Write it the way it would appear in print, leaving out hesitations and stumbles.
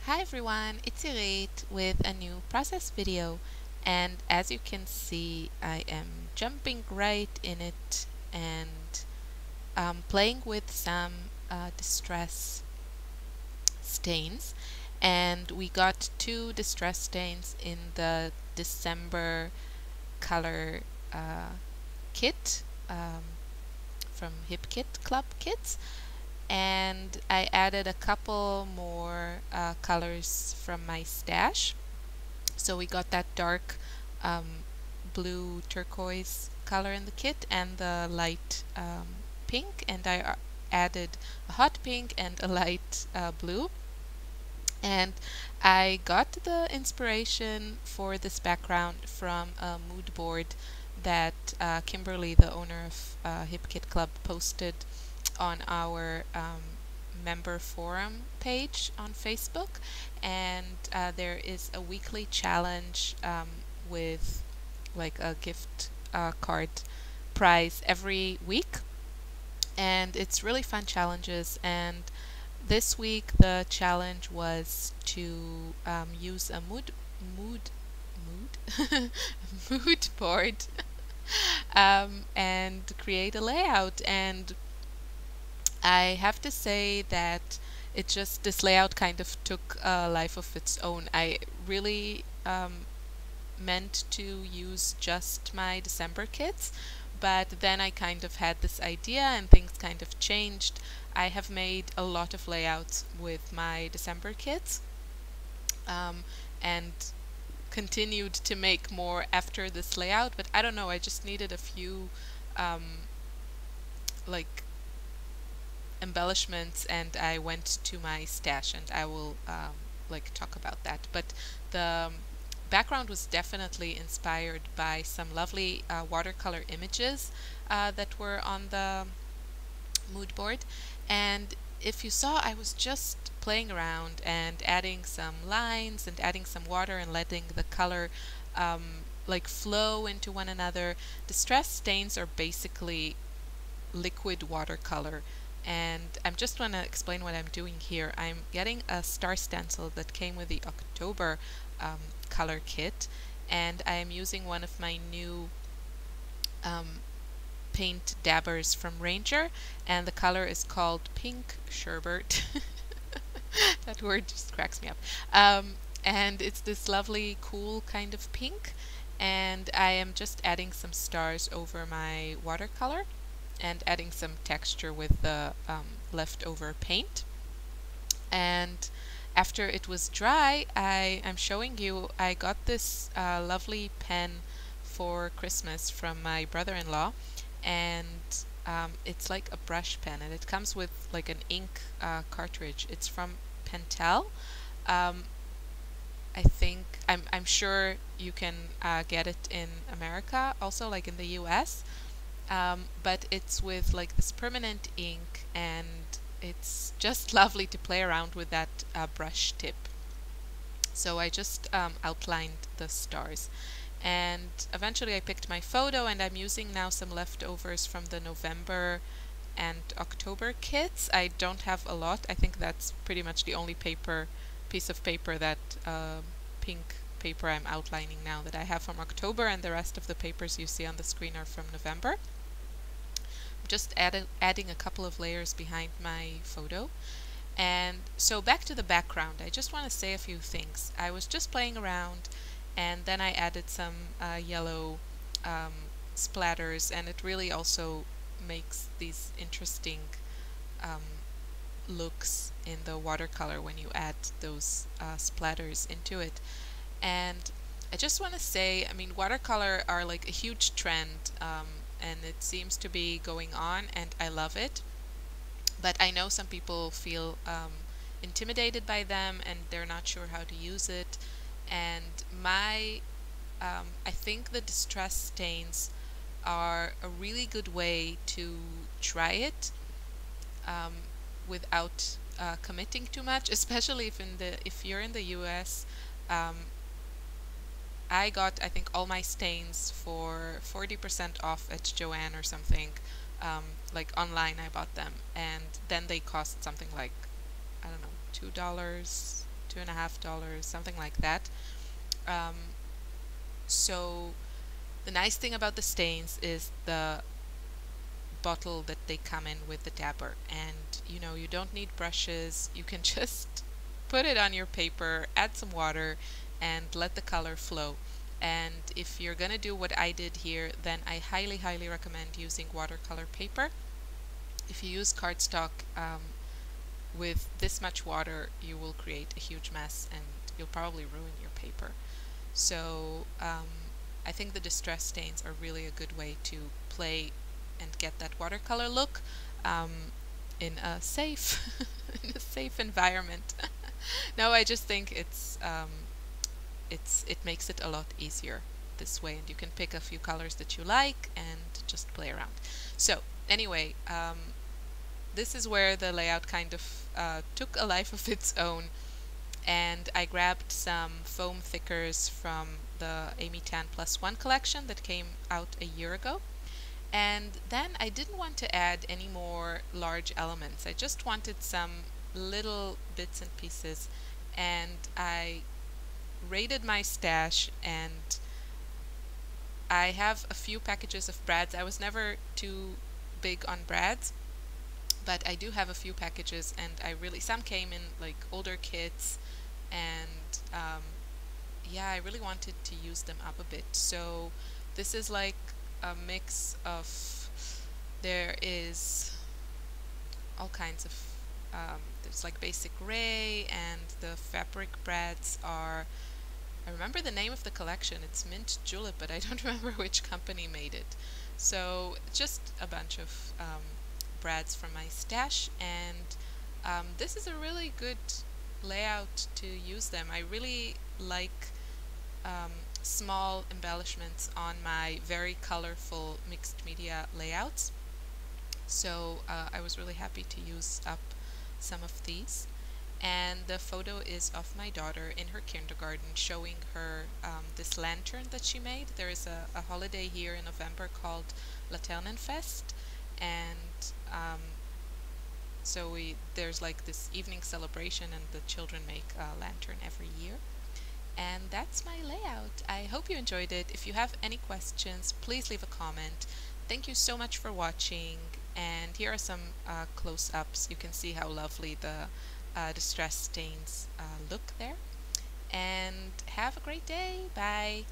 Hi everyone, it's Irit with a new process video, and as you can see I am jumping right in it and playing with some distress stains, and we got two distress stains in the December color kit from Hip Kit Club Kits, and I added a couple more colors from my stash. So we got that dark blue turquoise color in the kit and the light pink, and I added a hot pink and a light blue. And I got the inspiration for this background from a mood board that Kimberly, the owner of Hip Kit Club, posted on our member forum page on Facebook, and there is a weekly challenge with like a gift card prize every week, and it's really fun challenges. And this week the challenge was to use a mood board and create a layout. And I have to say that this layout kind of took a life of its own. I really meant to use just my December kits, but then I kind of had this idea and things kind of changed. I have made a lot of layouts with my December kits, and continued to make more after this layout, but I don't know, I just needed a few like embellishments, and I went to my stash, and I will like talk about that. But the background was definitely inspired by some lovely watercolor images that were on the mood board. And if you saw, I was just playing around and adding some lines and adding some water and letting the color like flow into one another. Distress stains are basically liquid watercolor, and I'm just want to explain what I'm doing here. I'm getting a star stencil that came with the October color kit, and I am using one of my new paint dabbers from Ranger, and the color is called Pink Sherbet. That word just cracks me up. And it's this lovely cool kind of pink, and I am just adding some stars over my watercolor and adding some texture with the leftover paint. And after it was dry, I'm showing you, I got this lovely pen for Christmas from my brother-in-law, and it's like a brush pen, and it comes with like an ink cartridge. It's from Pentel. I'm sure you can get it in America, also like in the US. But it's with like this permanent ink, and it's just lovely to play around with that brush tip. So I just outlined the stars, and eventually I picked my photo, and I'm using now some leftovers from the November and October kits. I don't have a lot. I think that's pretty much the only piece of paper, that pink paper I'm outlining now, that I have from October, and the rest of the papers you see on the screen are from November. I'm just adding a couple of layers behind my photo. And so back to the background, I just want to say a few things. I was just playing around, and then I added some yellow splatters, and it really also makes these interesting looks in the watercolor when you add those splatters into it. And I just want to say, I mean, watercolor are like a huge trend, and it seems to be going on, and I love it. But I know some people feel intimidated by them, and they're not sure how to use it. And I think the distress stains are a really good way to try it without committing too much, especially if you're in the US. I got, I think, all my stains for 40% off at Joann or something. Like online I bought them, and then they cost something like, I don't know, $2, $2.50, something like that. Um, so the nice thing about the stains is the bottle that they come in with the dabber, and you don't need brushes. You can just put it on your paper, add some water, and let the color flow. And if you're gonna do what I did here, then I highly recommend using watercolor paper. If you use cardstock with this much water, you will create a huge mess and you'll probably ruin your paper. So I think the distress stains are really a good way to play and get that watercolor look in a safe in a safe environment. No, I just think it makes it a lot easier this way, and you can pick a few colors that you like and just play around. So anyway, this is where the layout kind of took a life of its own, and I grabbed some foam thickers from the Amy Tan +1 collection that came out a year ago. And then I didn't want to add any more large elements. I just wanted some little bits and pieces, and I raided my stash, and I have a few packages of brads. I was never too big on brads, but I do have a few packages, and some came in like older kits, and yeah, I really wanted to use them up a bit. So this is like a mix of, there is all kinds of, there's like basic gray, and the fabric brads are, I remember the name of the collection, it's Mint Julep, but I don't remember which company made it. So just a bunch of brads from my stash, and this is a really good layout to use them. I really like small embellishments on my very colorful mixed media layouts. So I was really happy to use up some of these. And the photo is of my daughter in her kindergarten showing her this lantern that she made. There is a holiday here in November called Laternenfest, and so there's like this evening celebration, and the children make a lantern every year. And that's my layout. I hope you enjoyed it. If you have any questions, please leave a comment. Thank you so much for watching, and here are some close-ups. You can see how lovely the distress stains look there. And have a great day. Bye.